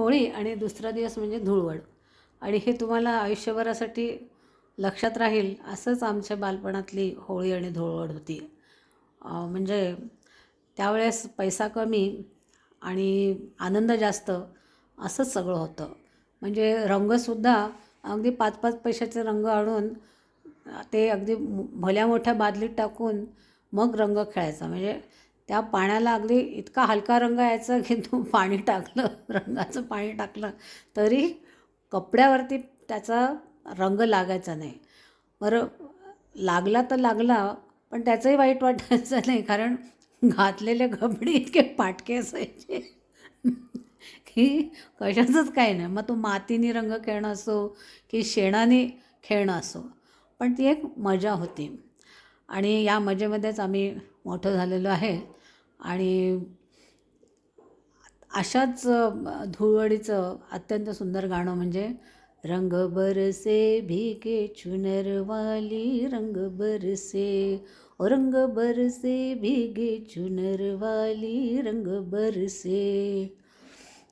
होळी आणि दुसरा दिवस म्हणजे धुळवड. आणि हे तुम्हाला आयुष्यभरासाठी लक्षात राहील असंच आमच्या बालपणातली होळी आणि धुळवड होती. म्हणजे त्यावेळेस पैसा कमी आणि आनंद जास्त असंच सगळं होतं. म्हणजे रंगसुद्धा अगदी 5-5 पैशाचे रंग आणून ते अगदी भल्या मोठ्या बादलीत टाकून मग रंग खेळायचा. म्हणजे त्या पाण्याला अगदी इतका हलका रंग यायचा की तू पाणी टाकलं, रंगाचं पाणी टाकलं तरी कपड्यावरती त्याचा रंग लागायचा नाही. बरं लागला तर लागला, पण त्याचंही वाईट वाटायचं नाही, कारण घातलेले कपडे इतके फाटके असायचे की कशाचंच काही नाही. मग तो मातीने रंग खेळणं असो की शेणाने खेळणं असो, पण ती एक मजा होती. आणि या मजेमध्येच आम्ही मोठं झालेलो आहे. आणि अशाच धुळवडीचं अत्यंत सुंदर गाणं म्हणजे रंग बरसे भीगे चुनर वाली, रंग बरसे ओ रंग बरसे भीगे चुनर वाली, रंग बरसे.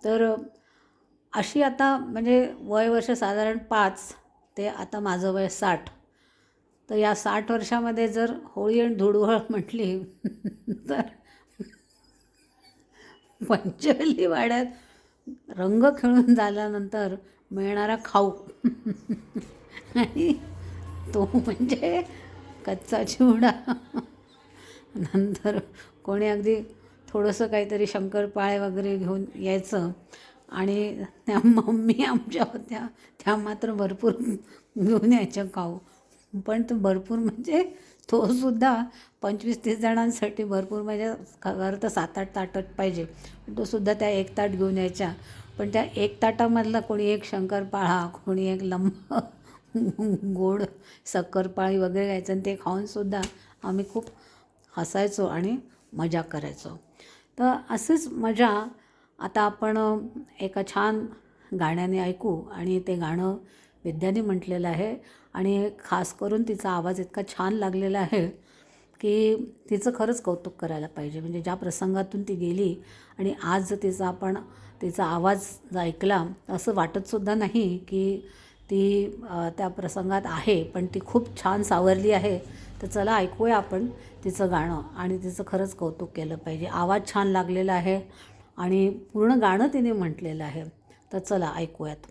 तर अशी आता म्हणजे वय वर्ष साधारण 5 ते आता माझं वय 60. तर या 60 वर्षामध्ये जर होळी आणि धुळवड म्हटली तर पंचवल्ली वाड्यात रंग खेळून झाल्यानंतर मिळणारा खाऊ आणि तो म्हणजे कच्चा चिवडा. नंतर कोणी अगदी थोडंसं काहीतरी शंकरपाळे वगैरे घेऊन यायचं. आणि त्या मम्मी आमच्या होत्या, त्या मात्र भरपूर घेऊन यायच्या खाऊ. पण तो भरपूर म्हणजे तोसुद्धा 25-30 जणांसाठी भरपूर, म्हणजे खरं तर 7-8 ताटं पाहिजे. पण तोसुद्धा त्या एक ताट घेऊन यायच्या. पण त्या एक ताटामधला कोणी एक शंकरपाळा, कोणी एक गोड शक्करपाळी वगैरे घ्यायचं, आणि ते खाऊनसुद्धा आम्ही खूप हसायचो आणि मजा करायचो. तर अशीच मजा आता आपण एका छान गाण्याने ऐकू. आणि ते गाणं विद्याने म्हटलेलं आहे आणि खास करून तिचा आवाज इतका छान लागलेला आहे की तिचं खरंच कौतुक करायला पाहिजे. म्हणजे ज्या प्रसंगातून ती गेली आणि आज तिचा आवाज ऐकला असं वाटतसुद्धा नाही की ती त्या प्रसंगात आहे, पण ती खूप छान सावरली आहे. तर चला ऐकूया आपण तिचं गाणं आणि तिचं खरंच कौतुक केलं पाहिजे. आवाज छान लागलेला आहे आणि पूर्ण गाणं तिने म्हटलेलं आहे. तर चला ऐकूयात.